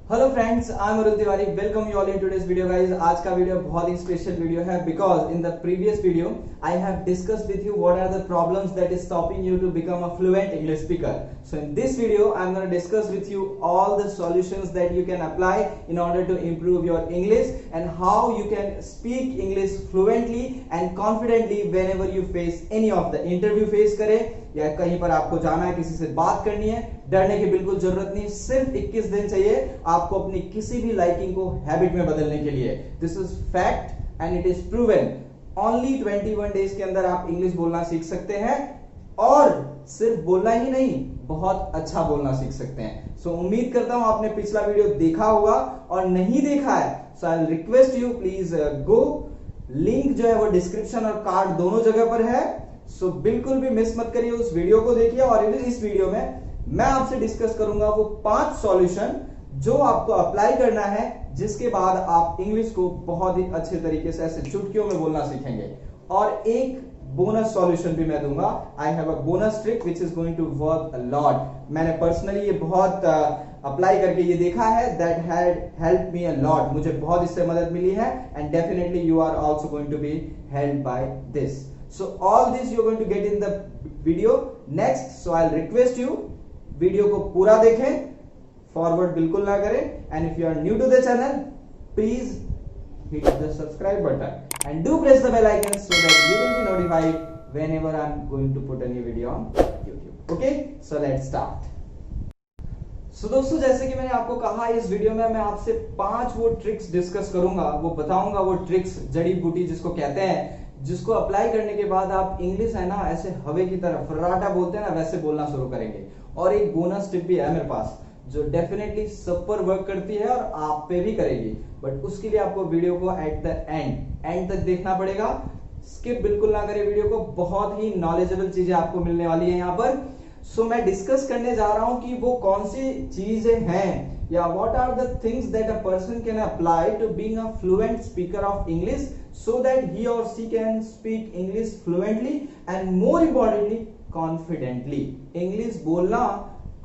Hello friends, I am Arun Tiwari. Welcome you all in today's video guys. आज का video बहुत ही स्पेशल वीडियो है because in the previous video I have discussed with you what are the problems that is stopping you to become a fluent English speaker. So in this video I am going to discuss with you all the solutions that you can apply in order to improve your English and how you can speak English fluently and confidently whenever you face any of the interview face करें या कहीं पर आपको जाना है, किसी से बात करनी है. डरने की बिल्कुल जरूरत नहीं. सिर्फ 21 दिन चाहिए आपको अपनी किसी भी लाइकिंग को हैबिट में बदलने के लिए. This is fact and it is proven. Only 21 days के अंदर आप इंग्लिश बोलना सीख सकते हैं और सिर्फ बोलना ही नहीं, बहुत अच्छा बोलना सीख सकते हैं. सो उम्मीद करता हूं आपने पिछला वीडियो देखा होगा और नहीं देखा है so I request you please go. Link जो है वो डिस्क्रिप्शन और कार्ड दोनों जगह पर है. सो बिल्कुल भी मिस मत करिए, उस वीडियो को देखिए. और इस वीडियो में मैं आपसे डिस्कस करूंगा वो 5 सॉल्यूशन जो आपको अप्लाई करना है, जिसके बाद आप इंग्लिश को बहुत ही अच्छे तरीके से ऐसे चुटकियों में बोलना सीखेंगे. और एक बोनस सॉल्यूशन भी मैं दूंगा. I have a bonus trick which is going to work a lot. मैंने पर्सनली ये बहुत अप्लाई करके ये देखा है that had help me a lot. मुझे बहुत इससे मदद मिली है and definitely you are also going to be help by this. So all this you are going to get in the video next. So I'll request you video को पूरा देखें, forward बिल्कुल ना करें. And if you are new to the channel please hit the subscribe button and do press the bell icon so that you will be notified whenever I'm going to put a new video on YouTube. Okay, so let's start. So दोस्तों, जैसे कि मैंने आपको कहा इस video में मैं आपसे 5 वो ट्रिक्स डिस्कस करूंगा, वो बताऊंगा. वो ट्रिक्स, जड़ी बूटी जिसको कहते हैं, जिसको अप्लाई करने के बाद आप इंग्लिश है ना ऐसे हवे की तरह फर्राटा बोलते हैं ना वैसे बोलना शुरू करेंगे. और एक बोनस टिप भी है मेरे पास जो डेफिनेटली सब पर वर्क करती है और आप पे भी करेगी. बट उसके लिए आपको वीडियो को एट द एंड तक देखना पड़ेगा. स्किप बिल्कुल ना करें वीडियो को. बहुत ही नॉलेजेबल चीजें आपको मिलने वाली है यहाँ पर. सो मैं डिस्कस करने जा रहा हूं कि वो कौन सी चीजें हैं या what are the things that a person can apply to being a fluent speaker of English so that he or she can speak English fluently and more importantly confidently. English बोलना,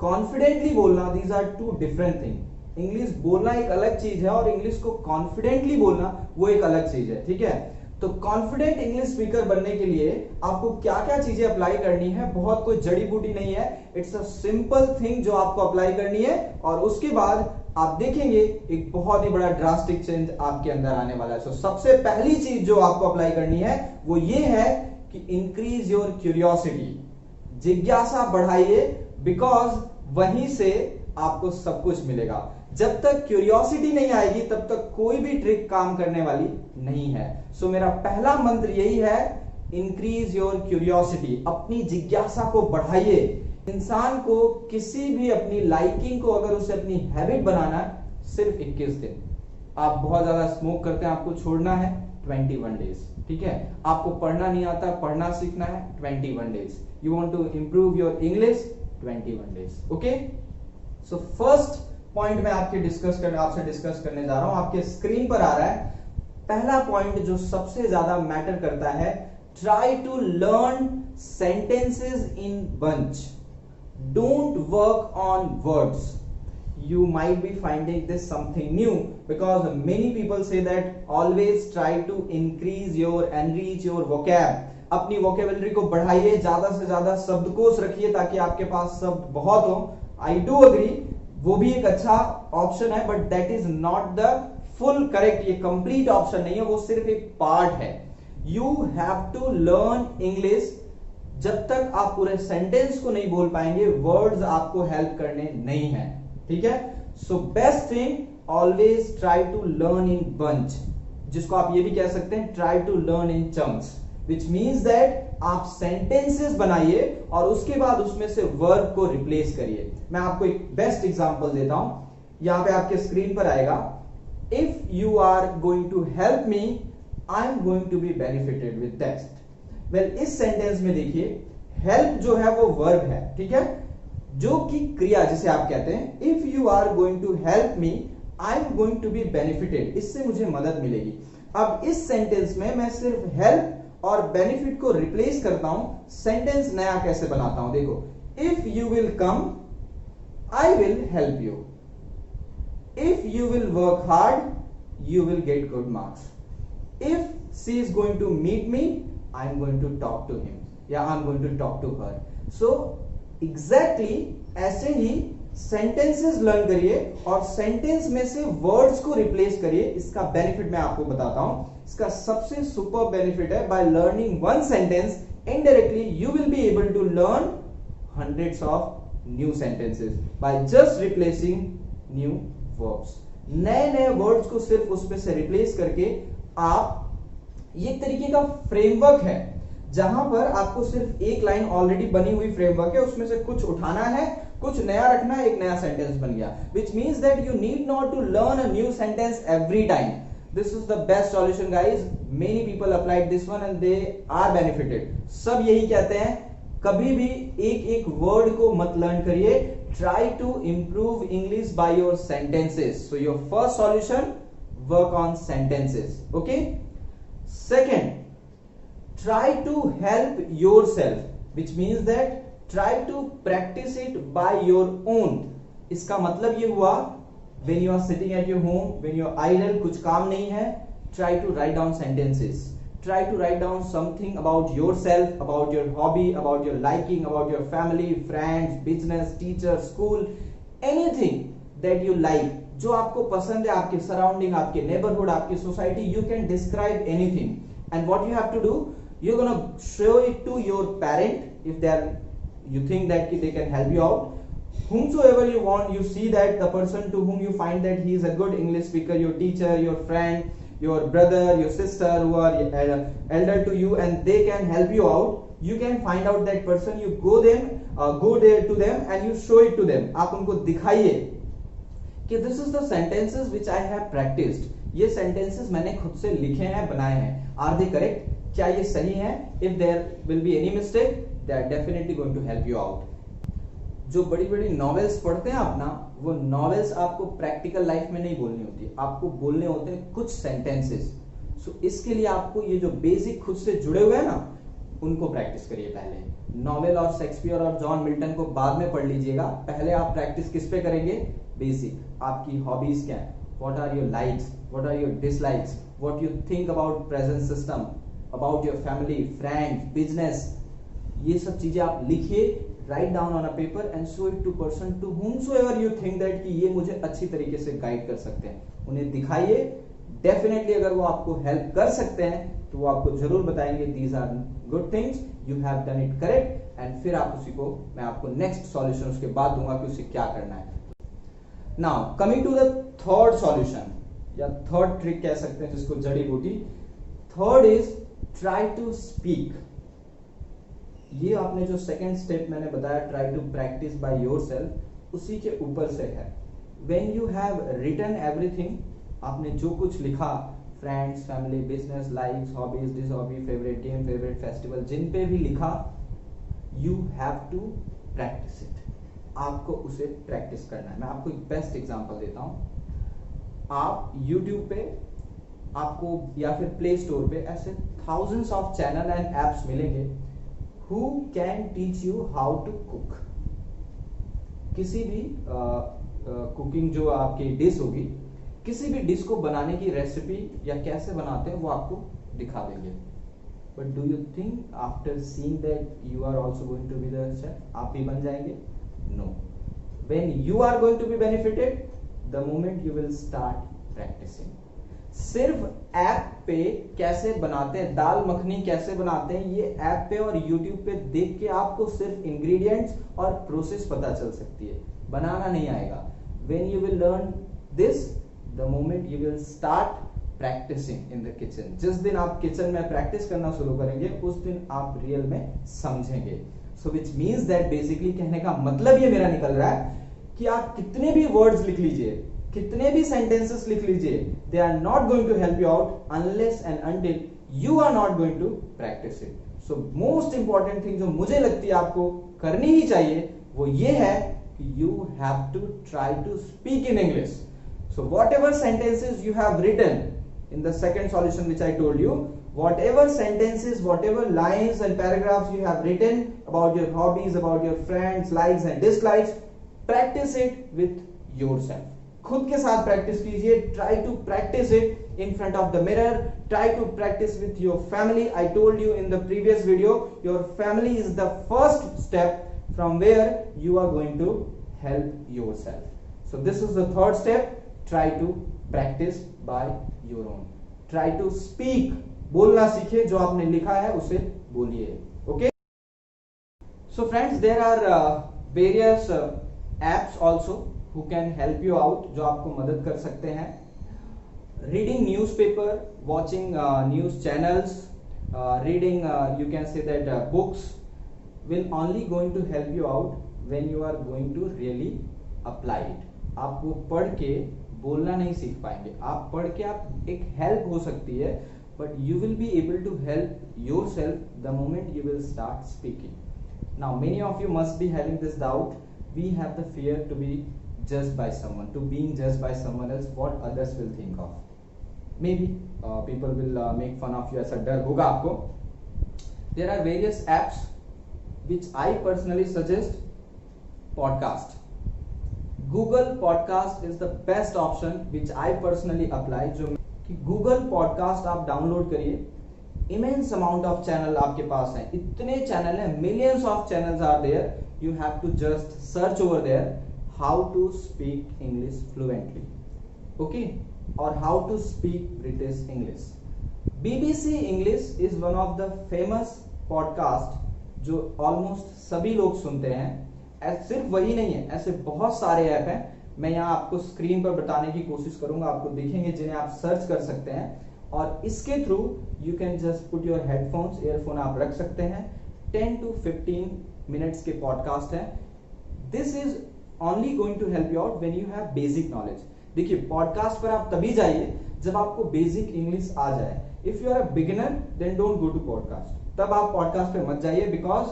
confidently बोलना, these are two different things. English बोलना एक अलग चीज है और English को confidently बोलना वो एक अलग चीज है. ठीक है, तो कॉन्फिडेंट इंग्लिश स्पीकर बनने के लिए आपको क्या क्या चीजें अप्लाई करनी है, बहुत कोई जड़ी बूटी नहीं है. इट्स अ सिंपल थिंग जो आपको अप्लाई करनी है और उसके बाद आप देखेंगे एक बहुत ही बड़ा ड्रास्टिक चेंज आपके अंदर आने वाला है. सो सबसे पहली चीज जो आपको अप्लाई करनी है वो ये है कि इंक्रीज योर क्यूरियोसिटी. जिज्ञासा बढ़ाइए बिकॉज वहीं से आपको सब कुछ मिलेगा. जब तक क्यूरियोसिटी नहीं आएगी तब तक कोई भी ट्रिक काम करने वाली नहीं है. सो मेरा पहला मंत्र यही है, इंक्रीज योर क्यूरियोसिटी. अपनी जिज्ञासा को बढ़ाइए. इंसान को किसी भी अपनी लाइकिंग को अगर उसे अपनी हैबिट बनाना है सिर्फ 21 दिन. आप बहुत ज्यादा स्मोक करते हैं, आपको छोड़ना है 21 डेज. ठीक है, आपको पढ़ना नहीं आता, पढ़ना सीखना है 21 days. You want to improve your English 21 days. Okay, so first point मैं आपसे डिस्कस करने जा रहा हूं. आपके स्क्रीन पर आ रहा है पहला पॉइंट जो सबसे ज्यादा मैटर करता है. Try to learn sentences in bunch. Don't work on words. You might be finding this something new because many people say that always try to increase your enrich your vocab. अपनी vocabulary को बढ़ाइए, ज्यादा से ज्यादा शब्दकोश रखिए ताकि आपके पास शब्द बहुत हो. I do agree, वो भी एक अच्छा ऑप्शन है but that is not the full correct. ये complete ऑप्शन नहीं है, वो सिर्फ एक पार्ट है. You have to learn English. जब तक आप पूरे सेंटेंस को नहीं बोल पाएंगे वर्ड्स आपको हेल्प करने नहीं है. ठीक है, so best thing always try to learn in bunch, जिसको आप ये भी कह सकते हैं try to learn in chunks, which means that आप सेंटेंसेस बनाइए और उसके बाद उसमें से वर्ब को रिप्लेस करिए. मैं आपको एक बेस्ट एग्जांपल देता हूं, यहां पे आपके स्क्रीन पर आएगा. If you are going to help me I am going to be benefited with that. Well, इस सेंटेंस में देखिए हेल्प जो है वो वर्ब है. ठीक है, जो कि क्रिया जिसे आप कहते हैं. If you are going to help me I am going to be benefited, इससे मुझे मदद मिलेगी. अब इस सेंटेंस में मैं सिर्फ हेल्प और बेनिफिट को रिप्लेस करता हूं. सेंटेंस नया कैसे बनाता हूं, देखो. If you will come I will help you. if you will work hard, you will get good marks. If she is going to meet me, I am going to talk to him, या I am going to talk to her. So exactly ऐसे ही sentences learn करिए और sentence में से words को replace करिए. इसका benefit मैं आपको बताता हूं. इसका सबसे सुपर बेनिफिट है, by learning one sentence indirectly you will be able to learn hundreds of new sentences by just replacing new verbs. नए वर्ड्स को सिर्फ उसमें से रिप्लेस करके आप, ये एक तरीके का फ्रेमवर्क है जहां पर आपको सिर्फ एक लाइन ऑलरेडी बनी हुई फ्रेमवर्क है, उसमें से कुछ उठाना है, कुछ नया रखना है, एक नया सेंटेंस बन गया. which means that you need not to learn a new sentence every time. This is the best solution guys. Many people applied this one and they are benefited. सब यही कहते हैं, कभी भी एक एक वर्ड को मत लर्न करिए. Try to improve English by your sentences. So your first solution, work on sentences. Okay. Second, try to help yourself, which means that try to practice it by your own. इसका मतलब ये हुआ, when you are sitting at your home, when you are idle, कुछ काम नहीं है, try to write down sentences. Try to write down something about yourself, about your hobby, about your liking, about your family, friends, business, teacher, school, anything that you like. जो आपको पसंद है, आपके surrounding, आपके नेबरहुड, आपकी society, you can describe anything. And what you have to do, you're gonna show it to your parent if they are, you think that they can help you out. Whomsoever you want, you see that the person to whom you find that he is a good English speaker, your teacher, your friend, your brother, your sister, who are elder to you, and they can help you out. You can find out that person, you go there to them and you show it to them. आप उनको दिखाइए कि this is the sentences which I have practiced. ये sentences मैंने खुद से लिखे हैं, बनाए हैं. Are they correct? क्या ये सही हैं? If there will be any mistake, they are definitely going to help you out. जो बड़ी बड़ी नॉवेल्स पढ़ते हैं आप ना, वो नॉवेल्स आपको प्रैक्टिकल लाइफ में नहीं बोलनी होती, आपको बोलने होते हैं कुछ सेंटेंसेस. सो इसके लिए आपको ये जो बेसिक खुद से जुड़े हुए हैं ना, उनको प्रैक्टिस करिए. पहले नॉवेल और शेक्सपियर और जॉन मिल्टन को बाद में पढ़ लीजिएगा. पहले आप प्रैक्टिस किस पे करेंगे? बेसिक. आपकी हॉबीज क्या है, what are your likes, what are your dislikes, what you think about present system, about your family, friends, business. ये सब चीजें आप लिखिए, write down on a paper and show it to person to whomsoever you think that कि ये मुझे अच्छी तरीके से गाइड कर सकते हैं. उन्हें दिखाइए. डेफिनेटली अगर वो आपको हेल्प कर सकते हैं तो वो आपको जरूर बताएंगे these are good things, you have done it correct, and फिर आप उसी को, मैं आपको नेक्स्ट सॉल्यूशन उसके बाद दूंगा कि उसे क्या करना है. Now coming to the third solution, या थर्ड ट्रिक कह सकते हैं जिसको, जड़ी बूटी. Third is try to speak. ये आपने जो सेकेंड स्टेप मैंने बताया, try to practice by yourself, उसी के ऊपर से है. When you have written everything, आपने जो कुछ लिखा, friends, family, business, likes, hobbies, this hobby, favourite game, favourite festival, जिन पे भी लिखा, you have to practice it. आपको उसे प्रैक्टिस करना है. मैं आपको एक बेस्ट एग्जांपल देता हूं. आप YouTube पे आपको या फिर प्ले स्टोर पे ऐसे thousands of channel and apps मिलेंगे who can teach you how to cook. किसी भी कुकिंग जो आपकी डिश होगी, किसी भी डिश को बनाने की रेसिपी या कैसे बनाते हैं वो आपको दिखा देंगे. But do you think after seeing that you are also going to be the chef? आप भी बन जाएंगे? No. When you are going to be benefited the moment you will start practicing. सिर्फ ऐप पे कैसे बनाते हैं, दाल मखनी कैसे बनाते हैं, ये ऐप पे और YouTube पे देख के आपको सिर्फ इंग्रेडिएंट्स और प्रोसेस पता चल सकती है, बनाना नहीं आएगा. When you will learn this, the moment you will start practicing in the kitchen. जिस दिन आप किचन में प्रैक्टिस करना शुरू करेंगे, उस दिन आप रियल में समझेंगे. So which means that basically कहने का मतलब ये मेरा निकल रहा है कि आप कितने भी वर्ड्स लिख लीजिए, कितने भी सेंटेंसेस लिख लीजिए, they are not going to help you out unless and until you are not going to practice it. So most important thing जो मुझे लगती है आपको करनी ही चाहिए वो ये है कि you have to try to speak in English. So whatever sentences you have written in the second solution which I told you, whatever sentences, whatever lines and paragraphs you have written about your hobbies, about your friends, likes and dislikes, practice it with yourself. खुद के साथ practice कीजिए. Try to practice it in front of the mirror. Try to practice with your family. I told you in the previous video, your family is the first step from where you are going to help yourself. So this is the third step. Try to practice by your own. Try to speak. बोलना सीखिए, जो आपने लिखा है उसे बोलिए. Okay? So friends, there are various apps also who can help you out, जो आपको मदद कर सकते हैं. Reading newspaper, watching news channels, reading you can say that books will only going to help you out when you are going to really apply it. आप वो पढ़ के बोलना नहीं सीख पाएंगे. आप पढ़ के आप एक हेल्प हो सकती है, but you will be able to help yourself the moment you will start speaking. Now many of you must be having this doubt. We have the fear to be judged by someone, to being judged by someone else, what others will think of. Maybe people will make fun of you. ऐसा डर होगा आपको. There are various apps which I personally suggest. Podcast. Google Podcast is the best option which I personally apply. जो कि Google Podcast आप download करिए. Immense amount of channel आपके पास हैं. इतने चैनल हैं, millions of channels are there. You have to just search over there how to speak English fluently. Okay? Or how to speak British English. BBC English is one of the famous podcast जो almost सभी लोग सुनते हैं. सिर्फ वही नहीं है, ऐसे बहुत सारे ऐप हैं. मैं यहाँ आपको स्क्रीन पर बताने की कोशिश करूंगा, आपको दिखेंगे जिन्हें आप सर्च कर सकते हैं. और इसके through you can just put your headphones, earphone आप रख सकते हैं. 10 to 15 मिनट्स के पॉडकास्ट हैं. This is only going to help you out when you have basic knowledge. देखिए, पॉडकास्ट पर आप तभी जाइए जब आपको बेसिक इंग्लिश आ जाए. If you are a beginner then don't go to podcast. तब आप पॉडकास्ट पे मत जाइए, because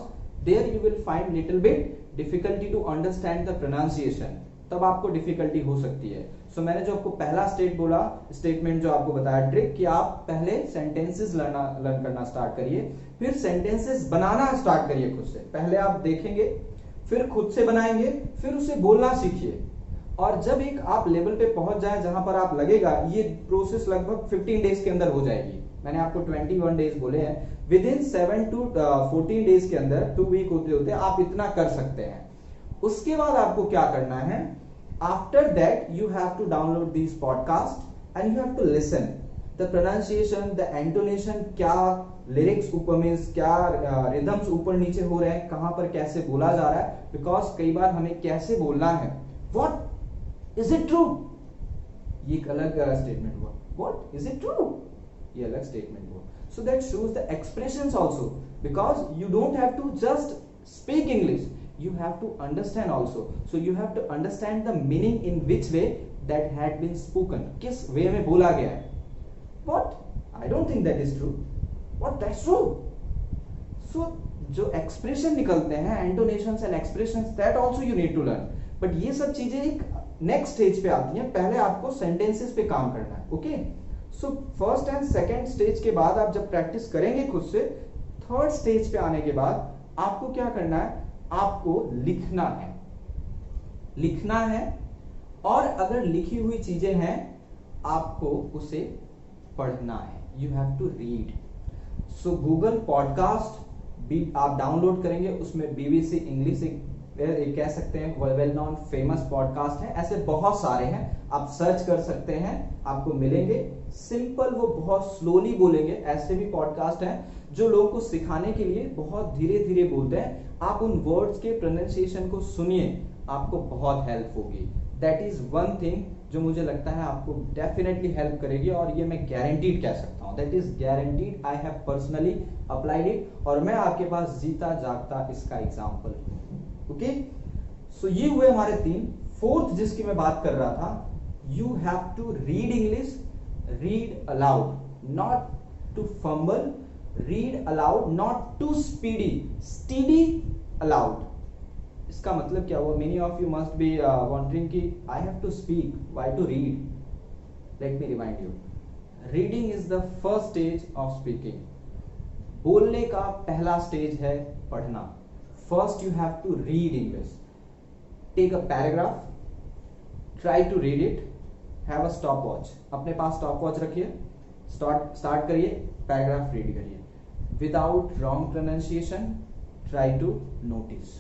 there you will find little bit difficulty to understand the pronunciation. तब आपको डिफिकल्टी हो सकती है. सो मैंने जो आपको पहला स्टेटमेंट जो आपको बताया, ट्रिक, कि आप पहले सेंटेंसेस लर्न करना स्टार्ट करिए, फिर सेंटेंसेस बनाना स्टार्ट करिए खुद से. पहले आप देखेंगे, फिर खुद से बनाएंगे, फिर उसे बोलना सीखिए. और जब एक आप लेवल पे पहुंच जाए जहां पर आप लगेगा ये प्रोसेस लगभग 15 डेज के अंदर हो जाएगी. मैंने आपको 21 डेज बोले हैं. विद इन 7 to 14 डेज के अंदर, 2 वीक होते होते आप इतना कर सकते हैं. उसके बाद आपको क्या करना है? After that you have to download this podcast and you have to listen the pronunciation, the intonation, क्या लिरिक्स ऊपर मीन्स क्या रिदम्स ऊपर नीचे हो रहे हैं, कहां पर कैसे बोला जा रहा है. बिकॉज कई बार हमें कैसे बोलना है. व्हाट इज इट ट्रू, ये एक अलग स्टेटमेंट हुआ. व्हाट इज इट ट्रू, ये अलग स्टेटमेंट हुआ. So that shows the expressions also, because you don't have to just speak English, you have to understand also. So you have to understand the meaning in which way that had been spoken. किस वे में बोला गया है. What? I don't think that is true. What? That's true. So जो expression निकलते हैं, intonations and expressions, that also you need to learn. But ये सब चीजें एक next stage पे आती हैं. पहले आपको sentences पे काम करना है. Okay? So first and second stage के बाद आप जब प्रैक्टिस करेंगे खुद से, थर्ड स्टेज पे आने के बाद आपको क्या करना है? आपको लिखना है. लिखना है, और अगर लिखी हुई चीजें हैं आपको उसे पढ़ना है. You have to read. So Google podcast भी आप डाउनलोड करेंगे, उसमें बीबीसी इंग्लिश एक कह सकते हैं वेल नॉन फेमस पॉडकास्ट है. ऐसे बहुत सारे हैं, आप सर्च कर सकते हैं, आपको मिलेंगे. सिंपल, वो बहुत स्लोली बोलेंगे. ऐसे भी पॉडकास्ट हैं जो लोगों को सिखाने के लिए बहुत धीरे धीरे बोलते हैं. आप उन वर्ड्स के प्रोनाउंसिएशन को सुनिए, आपको बहुत हेल्प होगी. दैट इज वन थिंग जो मुझे लगता है आपको डेफिनेटली हेल्प करेगी, और ये मैं गारंटीड कह सकता हूँ. That is guaranteed. I have personally applied it, और मैं आपके पास जीता जागता इसका एग्जाम्पल हूँ. ओके, सो ये हुए हमारे 3. फोर्थ जिसकी मैं बात कर रहा था, you have to read English, read aloud, not to fumble. Read aloud, not to speedy aloud. इसका मतलब क्या हुआ? Many of you must be wondering कि I have to speak, why to read? Let me remind you, reading is the first stage of speaking. बोलने का पहला stage है पढ़ना. First you have to read English. Take a paragraph, try to read it, have a stopwatch, अपने पास stopwatch रखिए, start करिए, paragraph read करिए, without wrong pronunciation, try to notice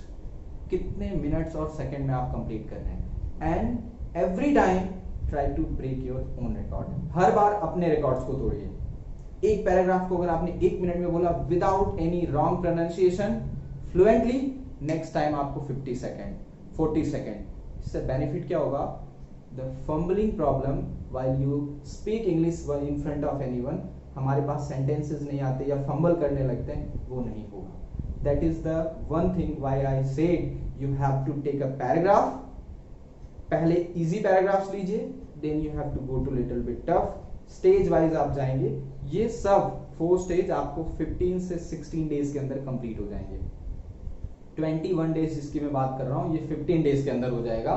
कितने मिनट्स और सेकंड में आप कंप्लीट कर रहे हैं, and every time try to break your own record, हर बार अपने रिकॉर्ड्स को तोड़िए। एक पैराग्राफ को अगर आपने 1 मिनट में बोला without any wrong pronunciation fluently, next time आपको 50 सेकेंड 40 सेकेंड। इससे बेनिफिट क्या होगा? The fumbling problem while you speak English in front of anyone, हमारे पास सेंटेंसेस नहीं आते या फंबल करने लगते हैं, वो नहीं होगा। That is the one thing why I said you have to take a paragraph, पहले इजी पैराग्राफ्स लीजिए, then you have to go to little bit tough, stage wise आप जाएंगे। ये सब 4 स्टेज आपको 15 से 16 डेज के अंदर कंप्लीट हो जाएंगे। 21 डेज जिसकी मैं बात कर रहा हूं, ये 15 डेज के अंदर हो जाएगा।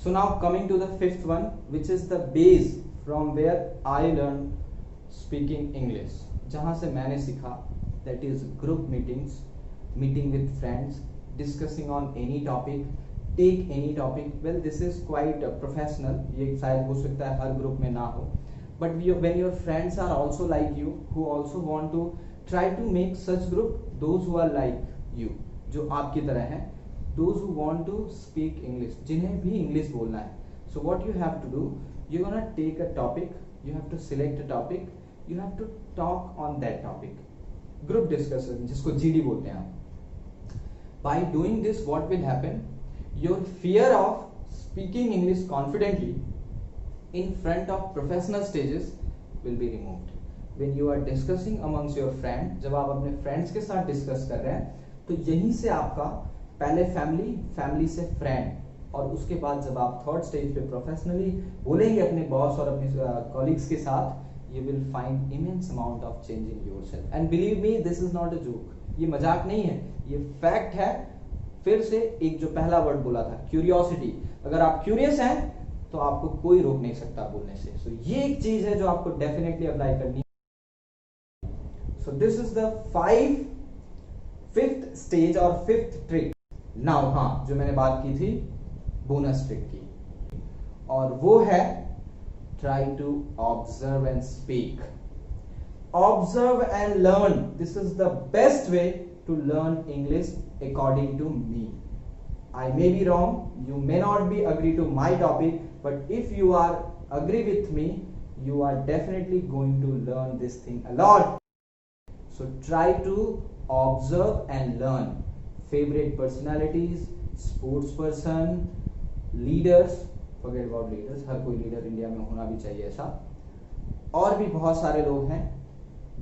So now coming to the fifth one, which is the base from where I learn speaking English, जहां से मैंने सीखा, that is group meetings, meeting with friends, discussing on any topic, take any topic. Well this is quite professional, ये शायद हो सकता है हर group में ना हो, but when your friends are also like you, who also want to try to make such group, those who are like you, जो आपकी तरह हैं, those who want to speak English, जिन्हें भी इंग्लिश बोलना है। So what you have to do, you're gonna take a topic, you have to select a topic, you have to talk on that topic, group discussion जिसको GD बोलते हैं आप। By doing this, what will happen? Your fear of speaking English confidently in front of professional stages will be removed. When you are discussing amongst your friends, जब आप अपने friends के साथ discuss कर रहे हैं, तो यहीं से आपका पहले फैमिली से फ्रेंड, और उसके बाद जब आप थर्ड स्टेज पे प्रोफेशनली बोलेंगे अपने बॉस और अपने कॉलीग्स के साथ, you will find immense amount of change in yourself. And believe me, this is not a joke. ये मजाक नहीं है, ये फैक्ट है। फिर से एक जो पहला वर्ड बोला था, क्यूरियोसिटी, अगर आप क्यूरियस हैं तो आपको कोई रोक नहीं सकता बोलने से। सो ये एक चीज है जो आपको डेफिनेटली अप्लाई करनी है। सो this is the fifth stage और फिफ्थ ट्रिक। नाउ हाँ, जो मैंने बात की थी बोनस ट्रिक की, और वो है try to observe and speak. Observe and learn, this is the best way to learn English according to me. I may be wrong, you may not be agree to my topic, but if you are agree with me, you are definitely going to learn this thing a lot. So try to observe and learn favorite personalities, sports person, leaders, forget about leaders, हर कोई leader India में होना भी चाहिए ऐसा, और भी बहुत सारे लोग हैं,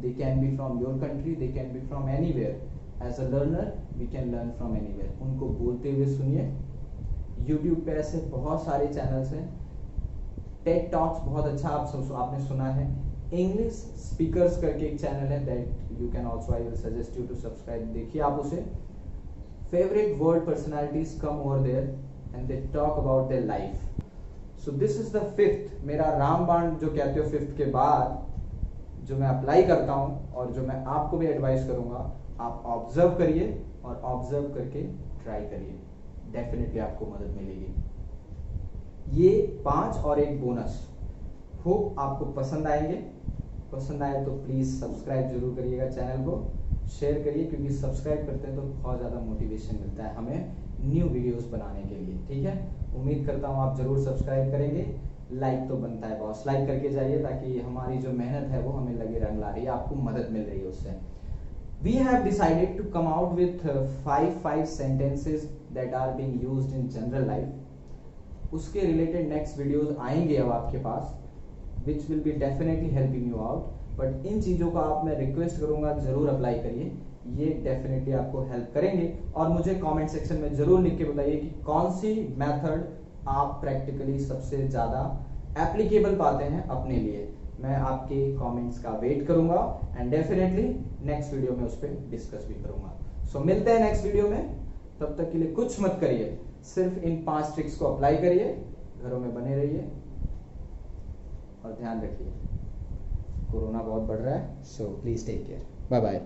they can be from your country, they can be from anywhere. As a learner, we can learn from anywhere. उनको बोलते हुए सुनिए। YouTube पे ऐसे बहुत सारे चैनल्स हैं, टेड टॉक्स बहुत अच्छा आपने सुना है, इंग्लिश स्पीकर्स करके एक चैनल है, that you can also, I will suggest you to subscribe, देखिए आप उसे। Favourite world personalities come over there and they talk about their life. So this is the fifth, मेरा रामबाण जो कहते हो फिफ्थ के बाद जो मैं अप्लाई करता हूं और जो मैं आपको भी एडवाइस करूंगा, आप ऑब्जर्व करिए और ऑब्जर्व करके ट्राई करिए, डेफिनेटली आपको मदद मिलेगी। ये 5 और एक बोनस होप आपको पसंद आएंगे। पसंद आए तो प्लीज सब्सक्राइब जरूर करिएगा, चैनल को शेयर करिए, क्योंकि सब्सक्राइब करते हैं तो बहुत ज्यादा मोटिवेशन मिलता है हमें न्यू वीडियोस बनाने के लिए। ठीक है, उम्मीद करता हूँ आप जरूर सब्सक्राइब करेंगे। लाइक तो बनता है बॉस, लाइक करके जाइए ताकि हमारी जो मेहनत है वो हमें लगे रंग ला रही है, आपको मदद मिल रही है उससे। We have decided to come out with 5 sentences that are being used in general life. उसके रिलेटेड नेक्स्ट वीडियोस आएंगे अब आपके पास, which will be definitely helping you out. But in चीजों का आप, मैं रिक्वेस्ट करूंगा जरूर अप्लाई करिए, ये डेफिनेटली आपको हेल्प करेंगे। और मुझे कमेंट सेक्शन में जरूर लिख के बताइए कि कौन सी मेथड आप प्रैक्टिकली सबसे ज्यादा एप्लीकेबल पाते हैं अपने लिए। मैं आपके कमेंट्स का वेट करूंगा एंड डेफिनेटली नेक्स्ट वीडियो में उस पर डिस्कस भी करूंगा। सो मिलते हैं नेक्स्ट वीडियो में, तब तक के लिए कुछ मत करिए, सिर्फ इन 5 ट्रिक्स को अप्लाई करिए, घरों में बने रहिए और ध्यान रखिए, कोरोना बहुत बढ़ रहा है, so please take care, bye bye.